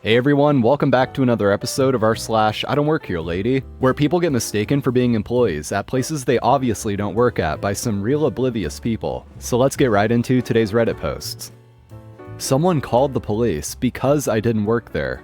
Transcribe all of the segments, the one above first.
Hey everyone, welcome back to another episode of r/ IDontWorkHereLady, where people get mistaken for being employees at places they obviously don't work at by some real oblivious people. So let's get right into today's Reddit posts. Someone called the police because I didn't work there.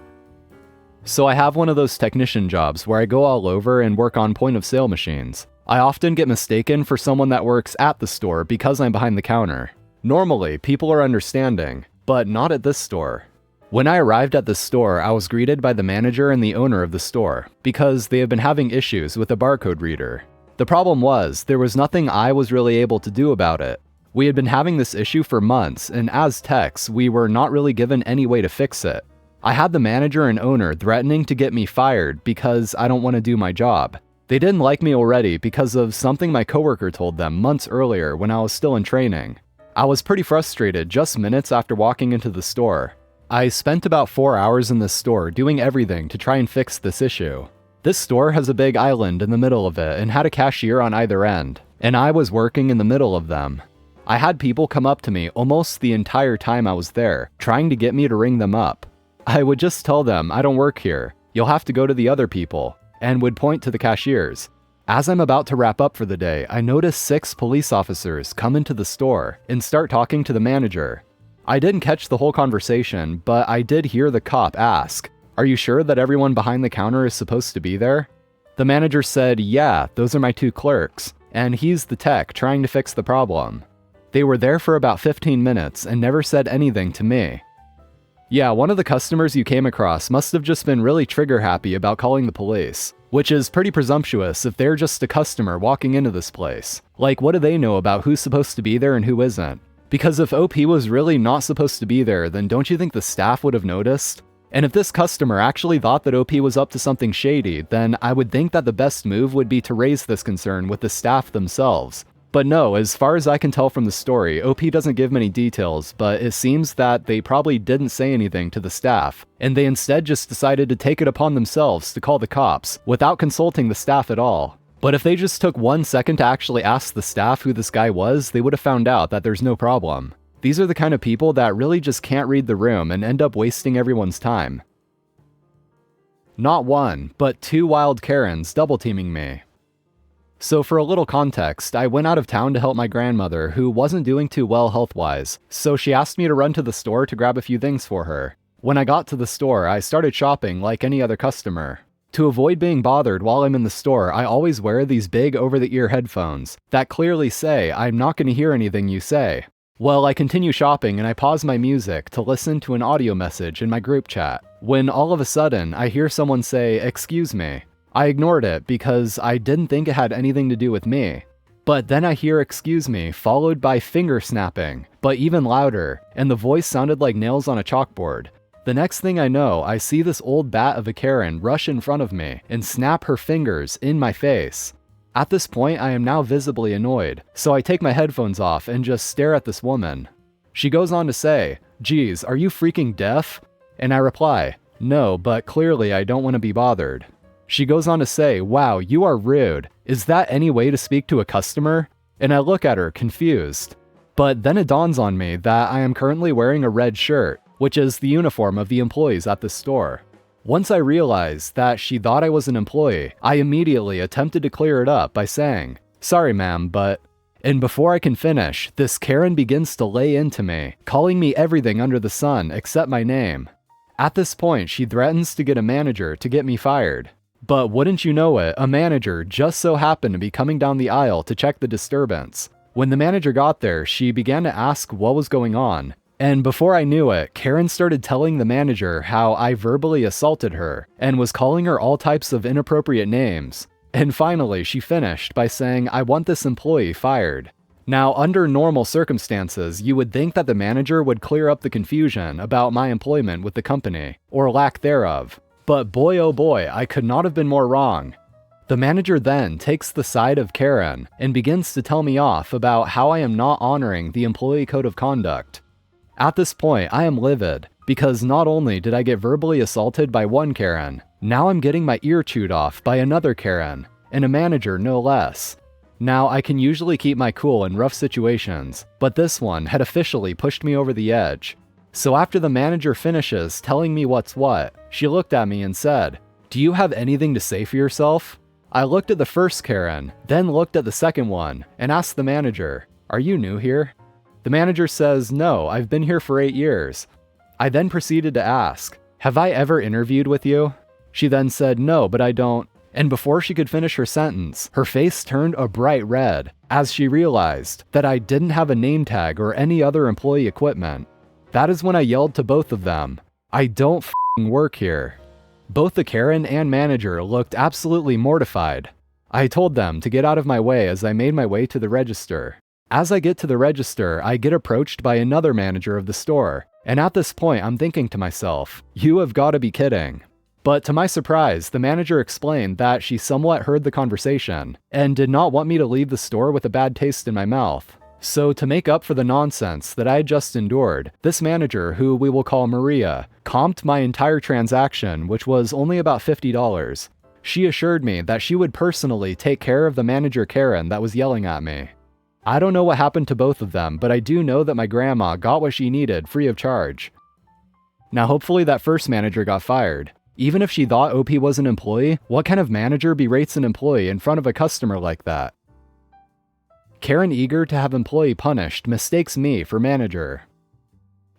So I have one of those technician jobs where I go all over and work on point of sale machines. I often get mistaken for someone that works at the store because I'm behind the counter. Normally, people are understanding, but not at this store. When I arrived at the store, I was greeted by the manager and the owner of the store, because they have been having issues with the barcode reader. The problem was, there was nothing I was really able to do about it. We had been having this issue for months, and as techs, we were not really given any way to fix it. I had the manager and owner threatening to get me fired because I don't want to do my job. They didn't like me already because of something my coworker told them months earlier when I was still in training. I was pretty frustrated just minutes after walking into the store. I spent about 4 hours in this store doing everything to try and fix this issue. This store has a big island in the middle of it and had a cashier on either end, and I was working in the middle of them. I had people come up to me almost the entire time I was there, trying to get me to ring them up. I would just tell them, I don't work here, you'll have to go to the other people, and would point to the cashiers. As I'm about to wrap up for the day, I notice 6 police officers come into the store and start talking to the manager. I didn't catch the whole conversation, but I did hear the cop ask, "Are you sure that everyone behind the counter is supposed to be there?" The manager said, "Yeah, those are my 2 clerks, and he's the tech trying to fix the problem." They were there for about 15 minutes and never said anything to me. Yeah, one of the customers you came across must have just been really trigger happy about calling the police, which is pretty presumptuous if they're just a customer walking into this place. Like, what do they know about who's supposed to be there and who isn't? Because if OP was really not supposed to be there, then don't you think the staff would have noticed? And if this customer actually thought that OP was up to something shady, then I would think that the best move would be to raise this concern with the staff themselves. But no, as far as I can tell from the story, OP doesn't give many details, but it seems that they probably didn't say anything to the staff, and they instead just decided to take it upon themselves to call the cops, without consulting the staff at all. But if they just took 1 second to actually ask the staff who this guy was, they would have found out that there's no problem. These are the kind of people that really just can't read the room and end up wasting everyone's time. Not 1, but 2 wild Karens double teaming me. So for a little context, I went out of town to help my grandmother who wasn't doing too well health-wise, so she asked me to run to the store to grab a few things for her. When I got to the store, I started shopping like any other customer. To avoid being bothered while I'm in the store, I always wear these big over-the-ear headphones that clearly say, "I'm not going to hear anything you say." Well, I continue shopping and I pause my music to listen to an audio message in my group chat, when all of a sudden I hear someone say, "Excuse me." I ignored it because I didn't think it had anything to do with me. But then I hear "excuse me" followed by finger snapping, but even louder, and the voice sounded like nails on a chalkboard. The next thing I know, I see this old bat of a Karen rush in front of me and snap her fingers in my face. At this point, I am now visibly annoyed, so I take my headphones off and just stare at this woman. She goes on to say, "Geez, are you freaking deaf?" And I reply, "No, but clearly I don't want to be bothered." She goes on to say, "Wow, you are rude. Is that any way to speak to a customer?" And I look at her, confused. But then it dawns on me that I am currently wearing a red shirt, which is the uniform of the employees at the store. Once I realized that she thought I was an employee, I immediately attempted to clear it up by saying, "Sorry ma'am, but..." And before I can finish, this Karen begins to lay into me, calling me everything under the sun except my name. At this point, she threatens to get a manager to get me fired. But wouldn't you know it, a manager just so happened to be coming down the aisle to check the disturbance. When the manager got there, she began to ask what was going on. And before I knew it, Karen started telling the manager how I verbally assaulted her and was calling her all types of inappropriate names. And finally, she finished by saying, "I want this employee fired." Now, under normal circumstances, you would think that the manager would clear up the confusion about my employment with the company, or lack thereof. But boy oh boy, I could not have been more wrong. The manager then takes the side of Karen and begins to tell me off about how I am not honoring the employee code of conduct. At this point, I am livid, because not only did I get verbally assaulted by one Karen, now I'm getting my ear chewed off by another Karen, and a manager no less. Now, I can usually keep my cool in rough situations, but this one had officially pushed me over the edge. So after the manager finishes telling me what's what, she looked at me and said, "Do you have anything to say for yourself?" I looked at the first Karen, then looked at the second one, and asked the manager, "Are you new here?" The manager says, "No, I've been here for 8 years." I then proceeded to ask, "Have I ever interviewed with you?" She then said, "No, but I don't." And before she could finish her sentence, her face turned a bright red as she realized that I didn't have a name tag or any other employee equipment. That is when I yelled to both of them, "I don't f***ing work here." Both the Karen and manager looked absolutely mortified. I told them to get out of my way as I made my way to the register. As I get to the register, I get approached by another manager of the store, and at this point I'm thinking to myself, "You have got to be kidding." But to my surprise, the manager explained that she somewhat heard the conversation and did not want me to leave the store with a bad taste in my mouth. So to make up for the nonsense that I had just endured, this manager, who we will call Maria, comped my entire transaction, which was only about $50. She assured me that she would personally take care of the manager Karen that was yelling at me. I don't know what happened to both of them, but I do know that my grandma got what she needed free of charge. Now hopefully that first manager got fired. Even if she thought OP was an employee, what kind of manager berates an employee in front of a customer like that? Karen eager to have employee punished mistakes me for manager.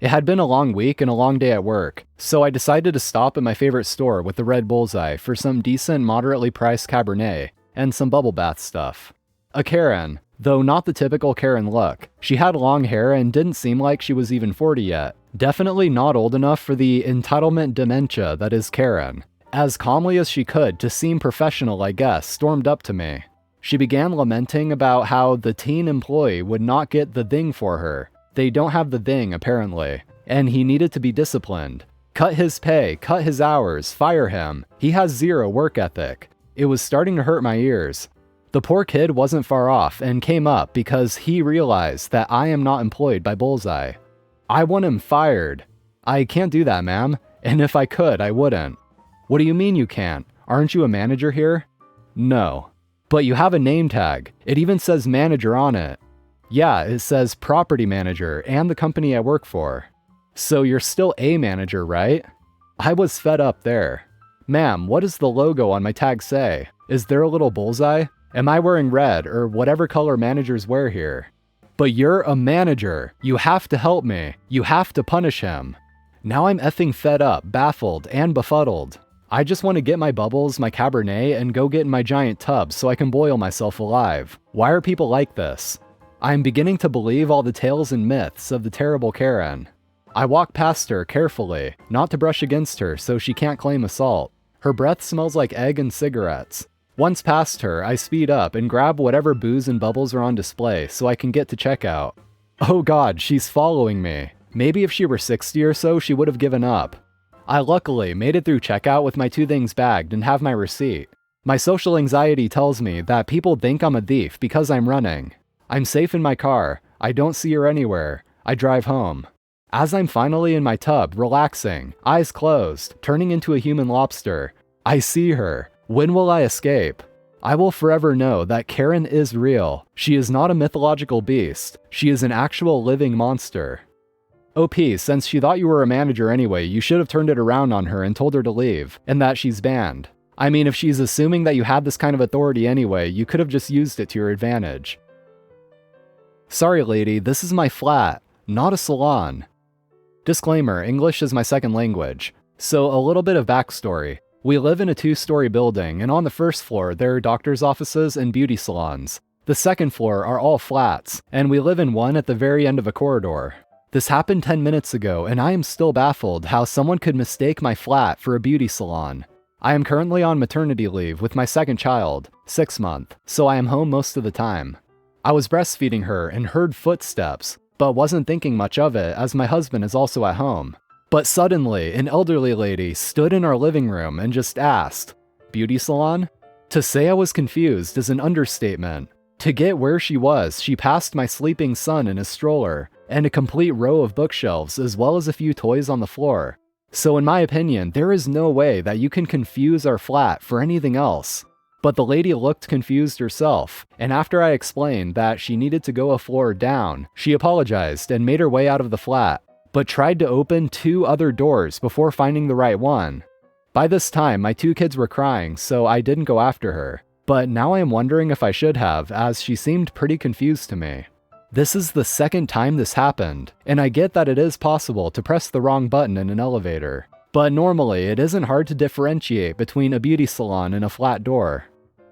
It had been a long week and a long day at work, so I decided to stop at my favorite store with the red bullseye for some decent, moderately priced Cabernet and some bubble bath stuff. A Karen, though not the typical Karen look. She had long hair and didn't seem like she was even 40 yet. Definitely not old enough for the entitlement dementia that is Karen. As calmly as she could to seem professional, I guess, stormed up to me. She began lamenting about how the teen employee would not get the thing for her. They don't have the thing, apparently, and he needed to be disciplined. Cut his pay, cut his hours, fire him. He has zero work ethic. It was starting to hurt my ears. The poor kid wasn't far off and came up because he realized that I am not employed by Bullseye. I want him fired. I can't do that, ma'am, and if I could, I wouldn't. What do you mean you can't? Aren't you a manager here? No. But you have a name tag. It even says manager on it. Yeah, it says property manager and the company I work for. So you're still a manager, right? I was fed up there. Ma'am, what does the logo on my tag say? Is there a little bullseye? Am I wearing red or whatever color managers wear here? But you're a manager. You have to help me. You have to punish him. Now I'm effing fed up, baffled, and befuddled. I just want to get my bubbles, my Cabernet, and go get in my giant tub so I can boil myself alive. Why are people like this? I'm beginning to believe all the tales and myths of the terrible Karen. I walk past her carefully, not to brush against her so she can't claim assault. Her breath smells like egg and cigarettes. Once past her, I speed up and grab whatever booze and bubbles are on display so I can get to checkout. Oh god, she's following me. Maybe if she were 60 or so, she would have given up. I luckily made it through checkout with my 2 things bagged and have my receipt. My social anxiety tells me that people think I'm a thief because I'm running. I'm safe in my car. I don't see her anywhere. I drive home. As I'm finally in my tub, relaxing, eyes closed, turning into a human lobster, I see her. When will I escape? I will forever know that Karen is real. She is not a mythological beast. She is an actual living monster. OP, since she thought you were a manager anyway, you should have turned it around on her and told her to leave, and that she's banned. I mean, if she's assuming that you had this kind of authority anyway, you could have just used it to your advantage. Sorry lady, this is my flat, not a salon. Disclaimer, English is my second language. So a little bit of backstory. We live in a 2-story building, and on the first floor there are doctor's offices and beauty salons. The second floor are all flats, and we live in one at the very end of a corridor. This happened 10 minutes ago, and I am still baffled how someone could mistake my flat for a beauty salon. I am currently on maternity leave with my second child, 6 month, so I am home most of the time. I was breastfeeding her and heard footsteps, but wasn't thinking much of it as my husband is also at home. But suddenly, an elderly lady stood in our living room and just asked, "Beauty salon?" To say I was confused is an understatement. To get where she was, she passed my sleeping son in a stroller, and a complete row of bookshelves as well as a few toys on the floor. So in my opinion, there is no way that you can confuse our flat for anything else. But the lady looked confused herself, and after I explained that she needed to go a floor down, she apologized and made her way out of the flat. but tried to open 2 other doors before finding the right one. By this time, my 2 kids were crying, so I didn't go after her. But now I am wondering if I should have, as she seemed pretty confused to me. This is the 2nd time this happened, and I get that it is possible to press the wrong button in an elevator. But normally, it isn't hard to differentiate between a beauty salon and a flat door.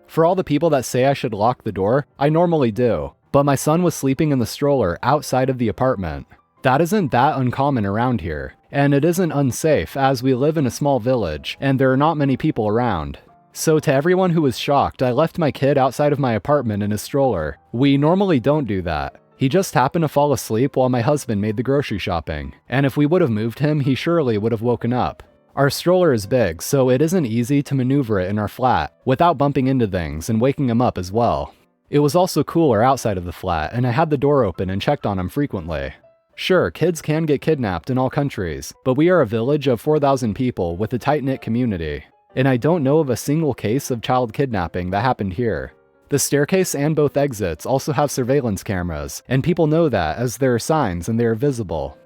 For all the people that say I should lock the door, I normally do, but my son was sleeping in the stroller outside of the apartment. That isn't that uncommon around here, and it isn't unsafe as we live in a small village and there are not many people around. So to everyone who was shocked, I left my kid outside of my apartment in his stroller. We normally don't do that. He just happened to fall asleep while my husband made the grocery shopping, and if we would have moved him, he surely would have woken up. Our stroller is big, so it isn't easy to maneuver it in our flat without bumping into things and waking him up as well. It was also cooler outside of the flat, and I had the door open and checked on him frequently. Sure, kids can get kidnapped in all countries, but we are a village of 4,000 people with a tight-knit community, and I don't know of a single case of child kidnapping that happened here. The staircase and both exits also have surveillance cameras, and people know that as there are signs and they are visible.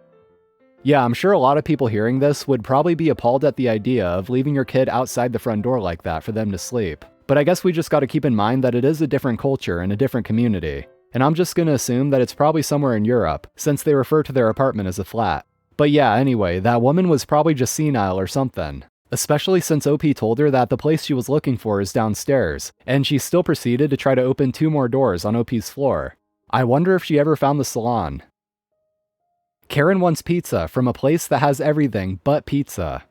Yeah, I'm sure a lot of people hearing this would probably be appalled at the idea of leaving your kid outside the front door like that for them to sleep. But I guess we just gotta keep in mind that it is a different culture and a different community. And I'm just gonna assume that it's probably somewhere in Europe, since they refer to their apartment as a flat. But yeah, anyway, that woman was probably just senile or something. Especially since OP told her that the place she was looking for is downstairs, and she still proceeded to try to open 2 more doors on OP's floor. I wonder if she ever found the salon. Karen wants pizza from a place that has everything but pizza.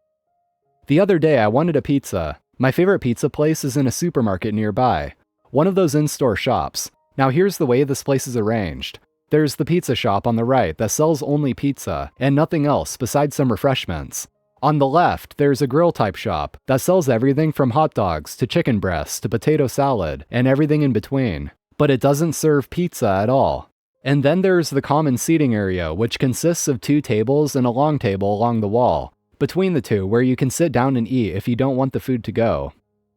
The other day I wanted a pizza. My favorite pizza place is in a supermarket nearby, one of those in-store shops. Now here's the way this place is arranged. There's the pizza shop on the right that sells only pizza and nothing else besides some refreshments. On the left, there's a grill-type shop that sells everything from hot dogs to chicken breasts to potato salad and everything in between, but it doesn't serve pizza at all. And then there's the common seating area, which consists of 2 tables and a long table along the wall, between the 2 where you can sit down and eat if you don't want the food to go.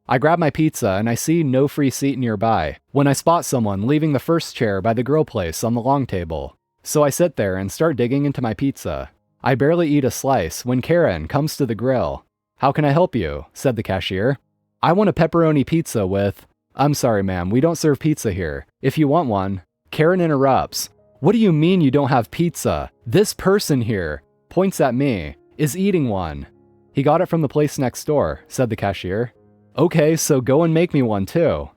I grab my pizza and I see no free seat nearby when I spot someone leaving the first chair by the grill place on the long table. So I sit there and start digging into my pizza. I barely eat a slice when Karen comes to the grill. "How can I help you?" said the cashier. "I want a pepperoni pizza with..." "I'm sorry ma'am, we don't serve pizza here. If you want one..." Karen interrupts. "What do you mean you don't have pizza? This person here," points at me, "is eating one." "He got it from the place next door," said the cashier. "Okay, so go and make me one too."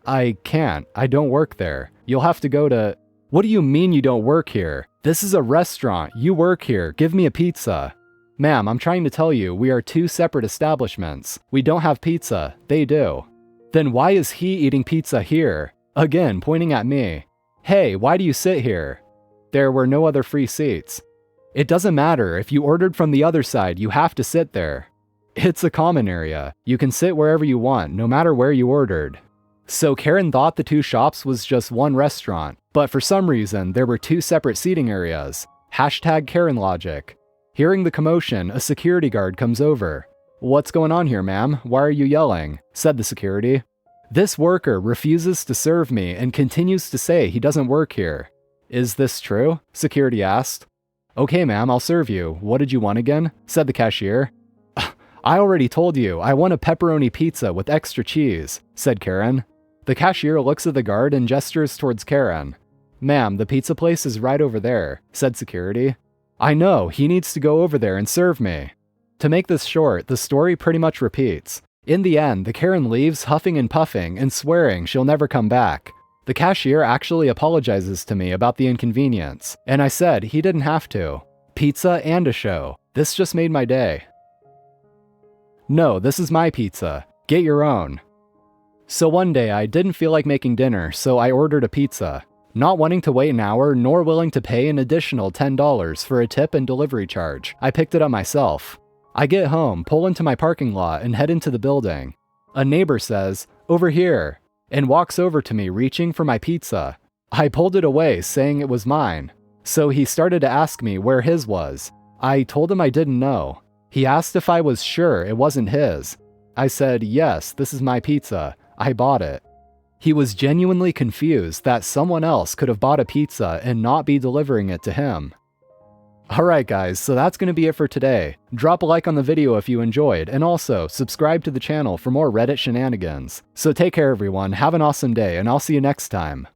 "I can't. I don't work there. You'll have to go to..." "What do you mean you don't work here? This is a restaurant. You work here. Give me a pizza." "Ma'am, I'm trying to tell you, we are 2 separate establishments. We don't have pizza. They do." "Then why is he eating pizza here?" Again, pointing at me. "Hey, why do you sit here?" There were no other free seats. "It doesn't matter. If you ordered from the other side, you have to sit there." "It's a common area. You can sit wherever you want, no matter where you ordered." So Karen thought the 2 shops was just one restaurant, but for some reason, there were 2 separate seating areas. Hashtag Karen logic. Hearing the commotion, a security guard comes over. "What's going on here, ma'am? Why are you yelling?" said the security. "This worker refuses to serve me and continues to say he doesn't work here." "Is this true?" security asked. "Okay, ma'am, I'll serve you. What did you want again?" said the cashier. "I already told you, I want a pepperoni pizza with extra cheese," said Karen. The cashier looks at the guard and gestures towards Karen. "Ma'am, the pizza place is right over there," said security. "I know, he needs to go over there and serve me." To make this short, the story pretty much repeats. In the end, the Karen leaves huffing and puffing and swearing she'll never come back. The cashier actually apologizes to me about the inconvenience, and I said he didn't have to. Pizza and a show. This just made my day. "No, this is my pizza. Get your own." So one day I didn't feel like making dinner, so I ordered a pizza. Not wanting to wait an hour, nor willing to pay an additional $10 for a tip and delivery charge, I picked it up myself. I get home, pull into my parking lot, and head into the building. A neighbor says, "Over here," and walks over to me reaching for my pizza. I pulled it away, saying it was mine. So he started to ask me where his was. I told him I didn't know. He asked if I was sure it wasn't his. I said, "Yes, this is my pizza. I bought it." He was genuinely confused that someone else could have bought a pizza and not be delivering it to him. Alright guys, so that's going to be it for today. Drop a like on the video if you enjoyed, and also subscribe to the channel for more Reddit shenanigans. So take care everyone, have an awesome day, and I'll see you next time.